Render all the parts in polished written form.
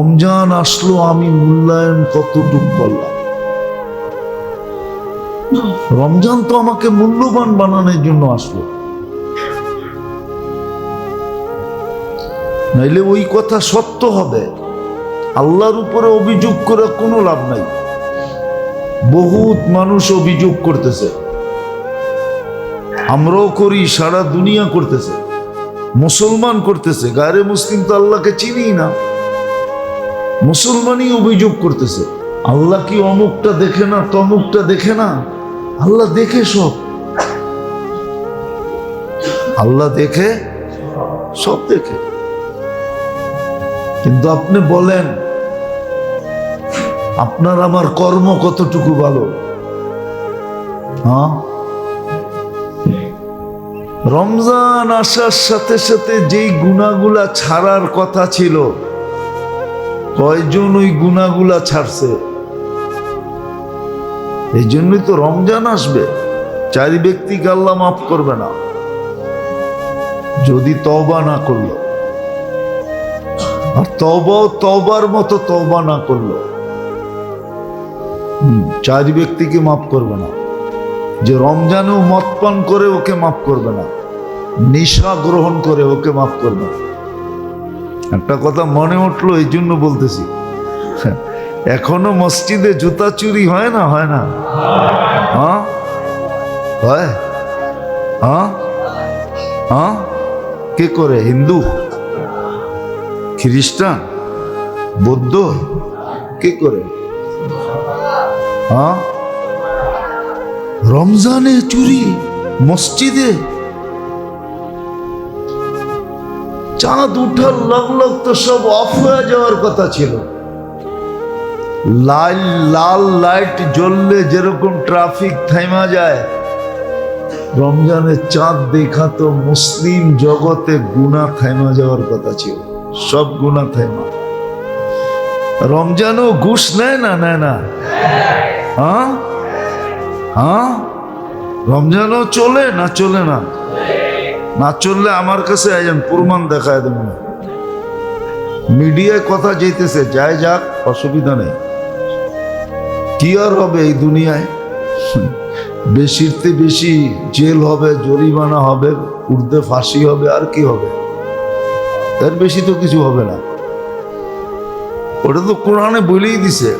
রমজান আসলো, আমি মূল্যায়ন কতটুকু করলাম? রমজান তো আমাকে মূল্যবান বানানোর জন্য আসলো, নাইলে ওই কথা সত্য হবে। আল্লাহর উপরে অভিযোগ করে কোনো লাভ নাই। বহুত মানুষ অভিযোগ করতেছে, আমরাও করি, সারা দুনিয়া করতেছে, মুসলমান করতেছে। গায়রে মুসলিম তো আল্লাহকে চিনি না, মুসলমানই অভিযোগ করতেছে। আল্লাহ কি অমুকটা দেখে না, তমুকটা দেখে না? আল্লাহ দেখে সব, আল্লাহ দেখে সব দেখে। কিন্তু আপনি বলেন আপনার আমার কর্ম কতটুকু ভালো? হ্যাঁ, রমজান আসার সাথে সাথে যেই গুনাহগুলা ছাড়ার কথা ছিল, কয়জন ওই গুনাহগুলা ছাড়ছে? এই জন্যই তো রমজান আসবে। 4 ব্যক্তিকে আল্লাহ মাফ করবে না যদি তওবা না করলো, আর তওবাও তওবার মতো তওবা না করলো। 4 ব্যক্তিকে মাফ করবে না। যে রমজানেও মদ পান করে ওকে মাফ করবে না, নেশা গ্রহণ করে ওকে মাফ করবে না। একটা কথা মনে উঠলো, এই জন্য বলতেছি, এখনো মসজিদে জুতা চুরি হয় না? হয় না? হ্যাঁ হয়। হ্যাঁ হ্যাঁ, কে করে? হিন্দু, খ্রিস্টান, বৌদ্ধ, কে করে? হ্যাঁ, রমজানে চুরি মসজিদে। চাঁদ উঠার লগ তো সব অফ হয়ে যাওয়ার কথা ছিল। লাল লাইট জ্বললে যেরকম ট্রাফিক থাইমা যায়, রমজানে চাঁদ দেখা তো মুসলিম জগতে গুনাহ থাইমা যাওয়ার কথা ছিল। সব গুনাহ থাইমা। রমজানও ঘুষ নেয় না? নেয় না? হ্যাঁ হ্যাঁ, রমজানও চলে না? চলে না? না চললে আমার কাছে আইলেন, প্রমাণ দেখায় দেবেন। মিডিয়ায় কথা যেতেছে, যায় যাক, অসুবিধা নেই। কি আর হবে এই দুনিয়ায়? বেশিরতে বেশি জেল হবে, জরিমানা হবে, উর্দে ফাঁসি হবে, আর কি হবে? এর বেশি তো কিছু হবে না। ওটা তো কোরআনে বলেই দিছে।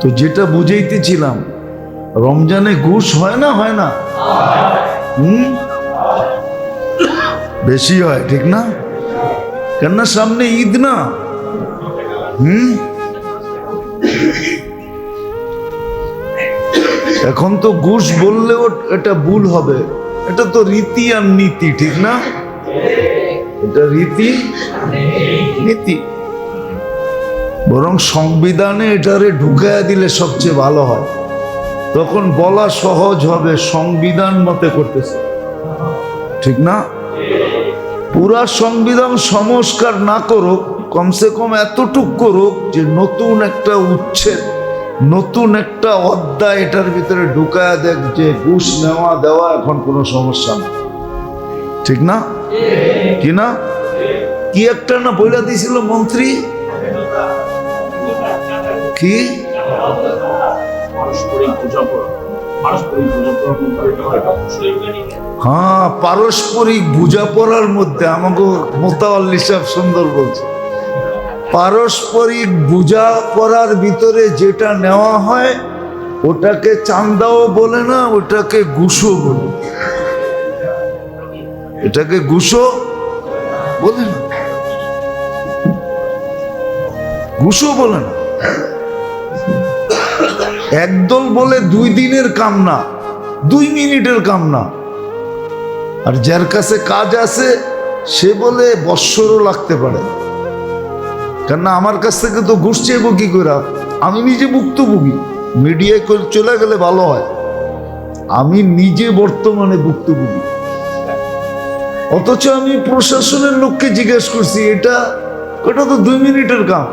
তো যেটা বুঝাইতেছিলাম, রমজানে ঘুষ হয় না? হয় না? বেশি হয়, ঠিক না? কেননা সামনে ঈদ না। এখন তো ঘুষ বললেও এটা ভুল হবে। এটা তো রীতি আর নীতি, ঠিক না? এটা রীতি নীতি। বরং সংবিধানে এটারে ঢুকাইয়া দিলে সবচেয়ে ভালো হয়। তখন বলা সহজ হবে, সংবিধান মতে করতেছে, ঠিক না? পুরা সংবিধান সংস্কার না করুক, কমসে কম এতটুক করুক যে নতুন একটা উচ্ছেদ, নতুন একটা অধ্যায় এটার ভিতরে ঢুকায়া দেখ যে ঘুষ নেওয়া দেওয়া এখন কোনো সমস্যা না, ঠিক না? কি না? কি একটা না বইলা দিয়েছিল মন্ত্রী, কি? হ্যাঁ, পারস্পরিক বোঝাপড়ার মধ্যে। আমাকে মোতাওয়াল্লি সাহেব সুন্দর বলছে, পারস্পরিক বোঝাপড়ার ভিতরে যেটা নেওয়া হয় ওটাকে চাঁদাও বলে না, ওটাকে ঘুষও বলে। এটাকে ঘুষও বলে না, ঘুষও বলে না। একদল বলে 2 দিনের কাম না, 2 মিনিটের কাম না। আর যার কাছে কাজ আছে সে বলে বৎসরও লাগতে পারে। কেননা আমার কাছ থেকে তো ঘুষ চাইবো কি করে? আমি নিজে ভুক্তভোগী। মিডিয়ায় চলে গেলে ভালো হয়, আমি নিজে বর্তমানে ভুক্তভোগী। অথচ আমি প্রশাসনের লোককে জিজ্ঞেস করছি, এটা তো 2 মিনিটের কাম।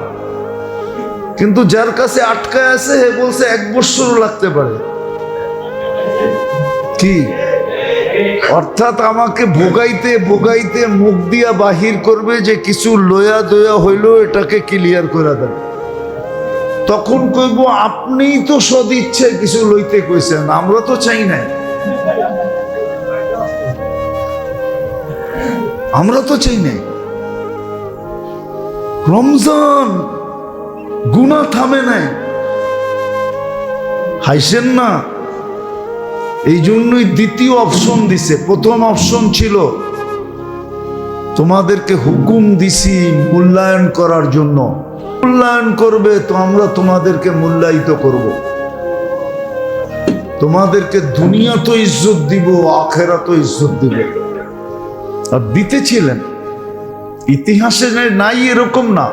কিন্তু যার কাছে আটকায় আছে হে বলছে 1 বৎসরও লাগতে পারে। কি অর্থাৎ আমাকে ভোগাইতে ভোগাইতে মুখ দিয়া বাহির করবে যে কিছু লয়া দয়া হইল, এটাকে ক্লিয়ার করে দেন। তখন কইব আপনিই তো সদিচ্ছে কিছু লইতে কইছেন, আমরা তো চাই নাই, আমরা তো চাই নাই। রমজান গুনাহ থামে নাই, হাসেন না। এই জন্যই দ্বিতীয় অপশন দিছে। প্রথম অপশন ছিল তোমাদেরকে হুকুম দিছি মূল্যায়ন করার জন্য, মূল্যায়ন করবে তো আমরা তোমাদেরকে মূল্যায়িত করব, তোমাদেরকে দুনিয়া তো ইজ্জত দিব, আখেরাত তো ইজ্জত দিব। আর দিতেছিলেন, ইতিহাসে নাই এরকম না,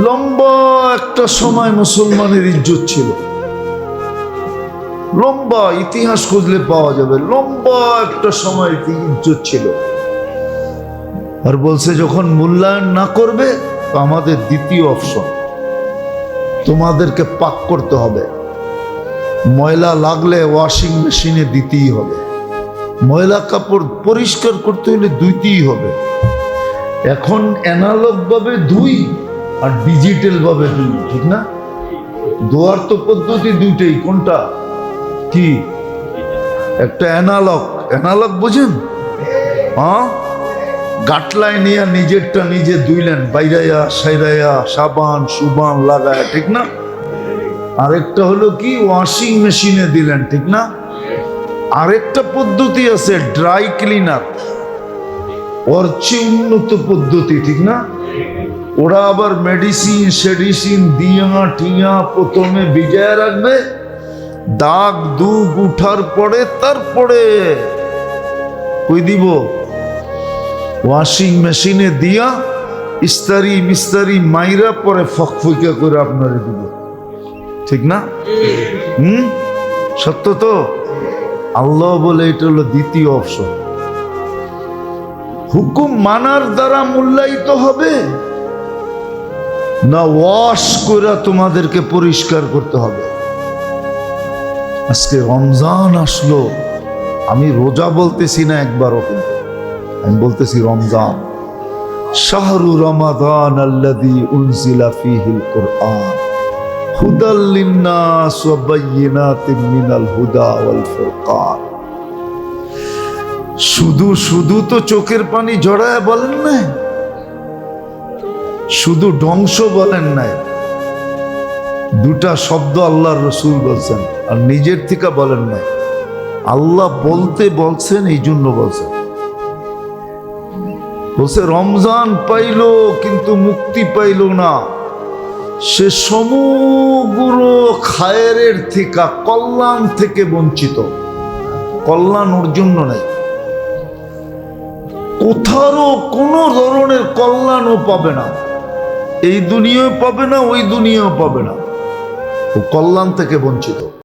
লম্বা একটা সময় মুসলমানের ইজ্জত ছিল, লম্বা ইতিহাস খুঁজলে পাওয়া যাবে, লম্বা একটা সময় ইজ্জত ছিল। আর বলছে যখন মূল্যায়ন না করবে তো আমাদের দ্বিতীয় অপশন, তোমাদেরকে পাক করতে হবে, ময়লা লাগলে ওয়াশিং মেশিনে দিতেই হবে, ময়লা কাপড় পরিষ্কার করতে হলে ধুইতেই হবে। এখন অ্যানালগ ভাবে ধুই আর ডিজিটাল ভাবে ধুই, ঠিক না? ধোয়ার তো পদ্ধতি দুইটাই, কোনটা কি? একটা অ্যানালগ, অ্যানালগ বুঝেন? হ্যাঁ, গাটলায় নিয়ে নিজেরটা নিজে ধুইলেন, বাইরাইয়া সাইরাইয়া সাবান সুবান লাগায়, ঠিক না? আরেকটা হলো কি, ওয়াশিং মেশিনে দিলেন, ঠিক না? আরেকটা পদ্ধতি আছে ড্রাই ক্লিনার, ওর চেয়ে উন্নত পদ্ধতি, ঠিক না? ওরা আবার মেডিসিন সেডিসিন দিয়া টিয়া প্রথমে ভিজায় রাখবে, দাগ দুগ উঠার পরে তারপরে কই দিব, ওয়াশিং মেশিনে দিয়া ইস্তারি মিস্তারি মাইরা পরে ফকফকা করে আপনারে দিব, ঠিক না? সত্য তো? আল্লাহ বলে এটা হলো দ্বিতীয় অপশন। হুকুম মানার দ্বারা মূল্যায়িত হবে না ওয়াশ করে তোমাদেরকে পরিষ্কার করতে হবে? আজকে রমজান আসলো, আমি রোজা বলতেছি না একবারও, কিন্তু আমি বলতেছি রমজান। শাহরু রমাদান আল্লাযী উনজিলা ফীহিল কুরআন হুদাল লিন্নাস ওয়া বায়্যিনাতিন মিনাল হুদা ওয়াল ফুরকান। শুধু শুধু তো চোখের পানি ঝরায় বলেন নাই, শুধু ধ্বংস বলেন নাই, দুটা শব্দ আল্লাহর রাসূল বলছেন আর নিজের থেকে বলেন নাই। আল্লাহ বলতে বলছেন, এই জন্য বলছেন। বলছে রমজান পাইল কিন্তু মুক্তি পাইল না, সে সমগ্র খায়েরের থেকে কল্যাণ থেকে বঞ্চিত, কল্যাণ ওর জন্য নাই, কোথাও কোনো ধরনের কল্যাণও পাবে না, এই দুনিয়াও পাবে না, ওই দুনিয়াও পাবে না, ও কল্যাণ থেকে বঞ্চিত।